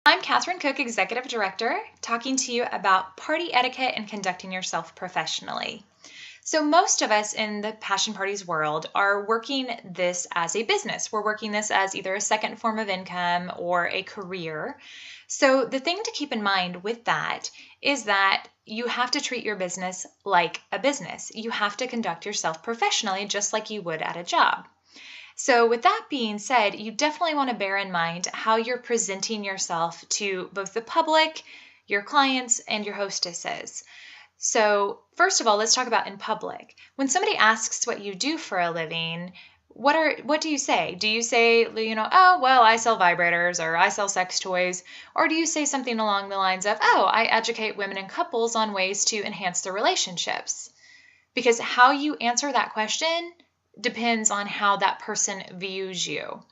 I'm Kathryn Cook, Executive Director, talking to you about party etiquette and conducting yourself professionally. So most of us in the passion parties world are working this as a business. We're working this as either a second form of income or a career. So the thing to keep in mind with that is that you have to treat your business like a business. You have to conduct yourself professionally just like you would at a job. So with that being said, you definitely want to bear in mind how you're presenting yourself to both the public, your clients, and your hostesses. So first of all, let's talk about in public. When somebody asks what you do for a living, what do you say? Do you say, oh, well, I sell vibrators or I sell sex toys? Or do you say something along the lines of, oh, I educate women and couples on ways to enhance their relationships? Because how you answer that question depends on how that person views you.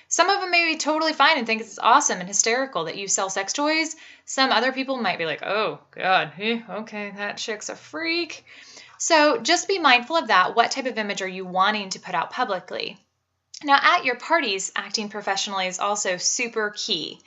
Some of them may be totally fine and think it's awesome and hysterical that you sell sex toys. Some other people might be like, oh, God, okay, that chick's a freak. So just be mindful of that. What type of image are you wanting to put out publicly? Now, at your parties, acting professionally is also super key.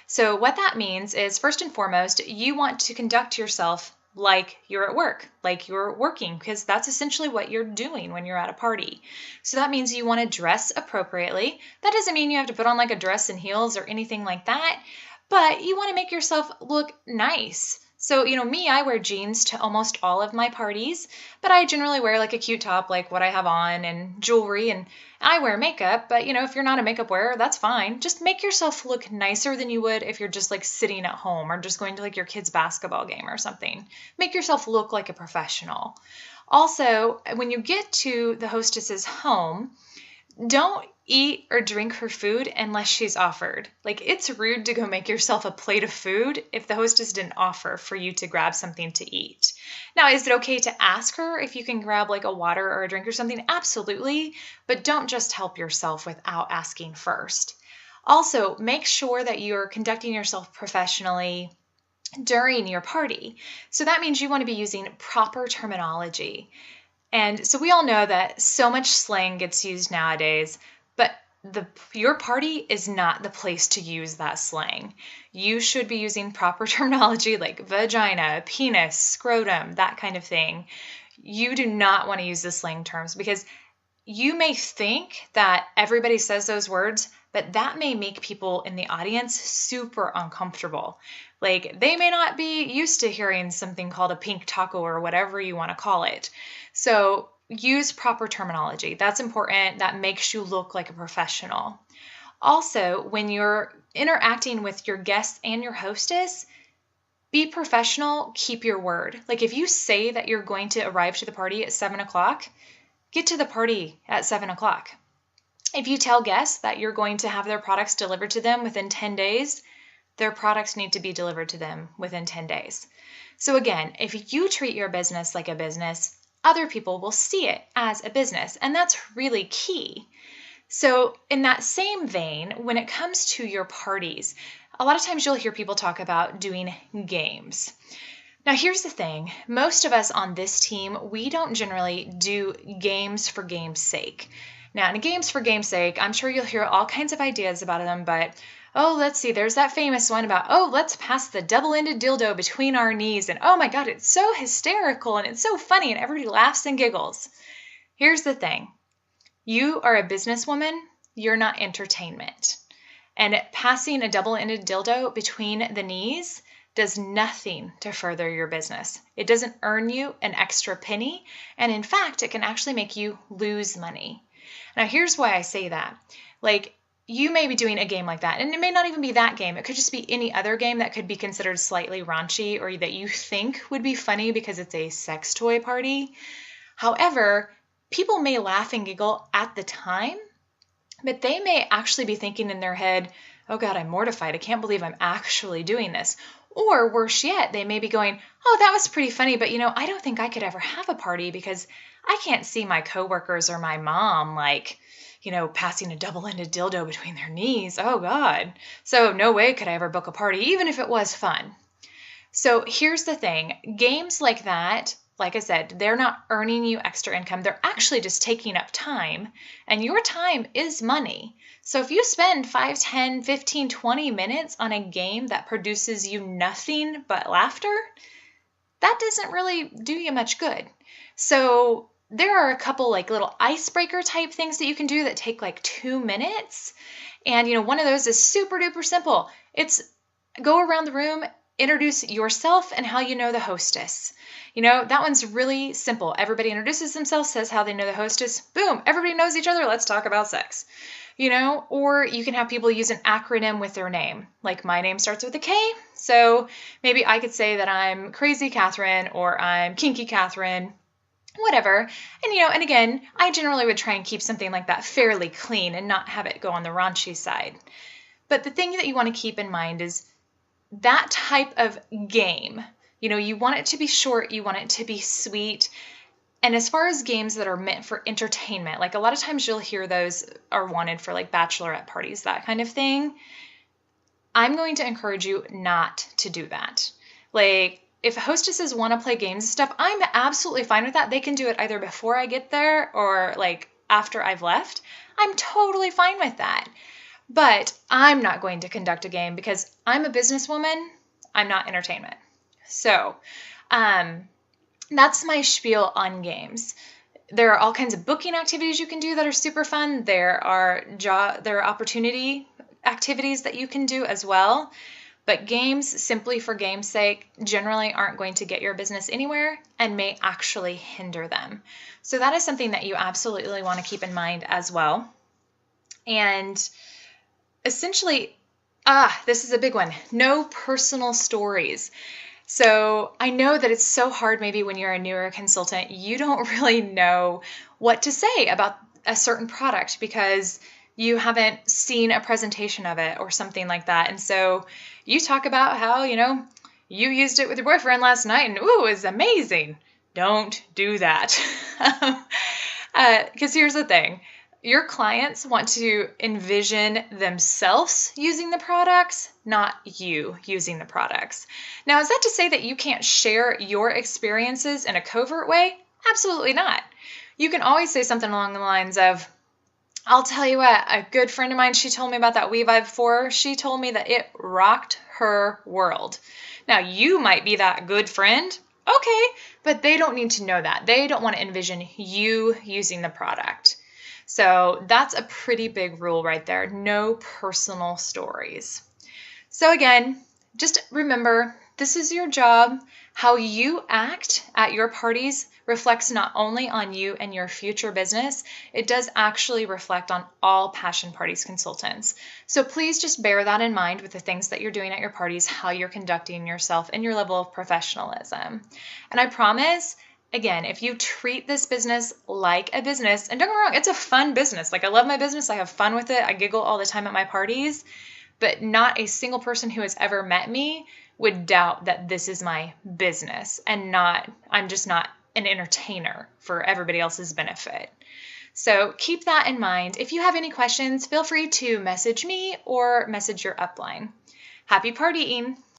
So what that means is, first and foremost, you want to conduct yourself like you're at work, like you're working, because that's essentially what you're doing when you're at a party. So that means you want to dress appropriately. That doesn't mean you have to put on like a dress and heels or anything like that, but you want to make yourself look nice. So, me, I wear jeans to almost all of my parties, but I generally wear like a cute top, like what I have on, and jewelry, and I wear makeup, but if you're not a makeup wearer, that's fine. Just make yourself look nicer than you would if you're just like sitting at home or just going to like your kid's basketball game or something. Make yourself look like a professional. Also, when you get to the hostess's home, don't eat or drink her food unless she's offered. Like, it's rude to go make yourself a plate of food if the hostess didn't offer for you to grab something to eat. Now, is it okay to ask her if you can grab like a water or a drink or something? Absolutely, but don't just help yourself without asking first. Also, make sure that you're conducting yourself professionally during your party. So that means you want to be using proper terminology. And so we all know that so much slang gets used nowadays, but your party is not the place to use that slang. You should be using proper terminology like vagina, penis, scrotum, that kind of thing. You do not want to use the slang terms because you may think that everybody says those words, but that may make people in the audience super uncomfortable. Like, they may not be used to hearing something called a pink taco or whatever you want to call it. So use proper terminology. That's important. That makes you look like a professional. Also, when you're interacting with your guests and your hostess, be professional, keep your word. Like, if you say that you're going to arrive to the party at 7 o'clock, get to the party at 7 o'clock. If you tell guests that you're going to have their products delivered to them within 10 days, their products need to be delivered to them within 10 days. So again, if you treat your business like a business, other people will see it as a business, and that's really key. So in that same vein, when it comes to your parties, a lot of times you'll hear people talk about doing games. Now, here's the thing. Most of us on this team, we don't generally do games for game's sake. Now, in games for game's sake, I'm sure you'll hear all kinds of ideas about them, but let's see, there's that famous one about, let's pass the double-ended dildo between our knees, and oh my God, it's so hysterical, and it's so funny, and everybody laughs and giggles. Here's the thing. You are a businesswoman, you're not entertainment. And passing a double-ended dildo between the knees does nothing to further your business. It doesn't earn you an extra penny, and in fact, it can actually make you lose money. Now, here's why I say that. Like, you may be doing a game like that, and it may not even be that game. It could just be any other game that could be considered slightly raunchy or that you think would be funny because it's a sex toy party. However, people may laugh and giggle at the time, but they may actually be thinking in their head, oh God, I'm mortified. I can't believe I'm actually doing this. Or worse yet, they may be going, oh, that was pretty funny, but I don't think I could ever have a party because I can't see my coworkers or my mom passing a double-ended dildo between their knees. Oh God. So no way could I ever book a party, even if it was fun. So here's the thing. Games like that, like I said, they're not earning you extra income. They're actually just taking up time, and your time is money. So if you spend 5, 10, 15, 20 minutes on a game that produces you nothing but laughter, that doesn't really do you much good. So there are a couple like little icebreaker type things that you can do that take like 2 minutes. And one of those is super duper simple. It's go around the room, introduce yourself and how you know the hostess. That one's really simple. Everybody introduces themselves, says how they know the hostess. Boom, everybody knows each other. Let's talk about sex. Or you can have people use an acronym with their name. Like my name starts with a K, so maybe I could say that I'm Crazy Kathryn or I'm Kinky Kathryn, whatever. And again, I generally would try and keep something like that fairly clean and not have it go on the raunchy side. But the thing that you want to keep in mind is that type of game. You want it to be short, you want it to be sweet. And as far as games that are meant for entertainment, like a lot of times you'll hear those are wanted for like bachelorette parties, that kind of thing. I'm going to encourage you not to do that. Like if hostesses want to play games and stuff, I'm absolutely fine with that. They can do it either before I get there or like after I've left. I'm totally fine with that. But I'm not going to conduct a game because I'm a businesswoman. I'm not entertainment. So, that's my spiel on games. There are all kinds of booking activities you can do that are super fun. There are opportunity activities that you can do as well. But games, simply for game's sake, generally aren't going to get your business anywhere and may actually hinder them. So that is something that you absolutely want to keep in mind as well. And essentially, this is a big one. No personal stories. So I know that it's so hard maybe when you're a newer consultant, you don't really know what to say about a certain product because you haven't seen a presentation of it or something like that. And so you talk about how, you used it with your boyfriend last night and ooh, it was amazing. Don't do that. Because here's the thing. Your clients want to envision themselves using the products, not you using the products. Now, is that to say that you can't share your experiences in a covert way? Absolutely not. You can always say something along the lines of, I'll tell you what, a good friend of mine, she told me about that WeVibe 4. She told me that it rocked her world. Now, you might be that good friend. Okay, but they don't need to know that. They don't want to envision you using the product. So that's a pretty big rule right there. No personal stories. So again, just remember, this is your job. How you act at your parties reflects not only on you and your future business, it does actually reflect on all Passion Parties consultants. So please just bear that in mind with the things that you're doing at your parties, how you're conducting yourself, and your level of professionalism. And I promise, again, if you treat this business like a business, and don't get me wrong, it's a fun business. Like I love my business. I have fun with it. I giggle all the time at my parties, but not a single person who has ever met me would doubt that this is my business and I'm just not an entertainer for everybody else's benefit. So keep that in mind. If you have any questions, feel free to message me or message your upline. Happy partying!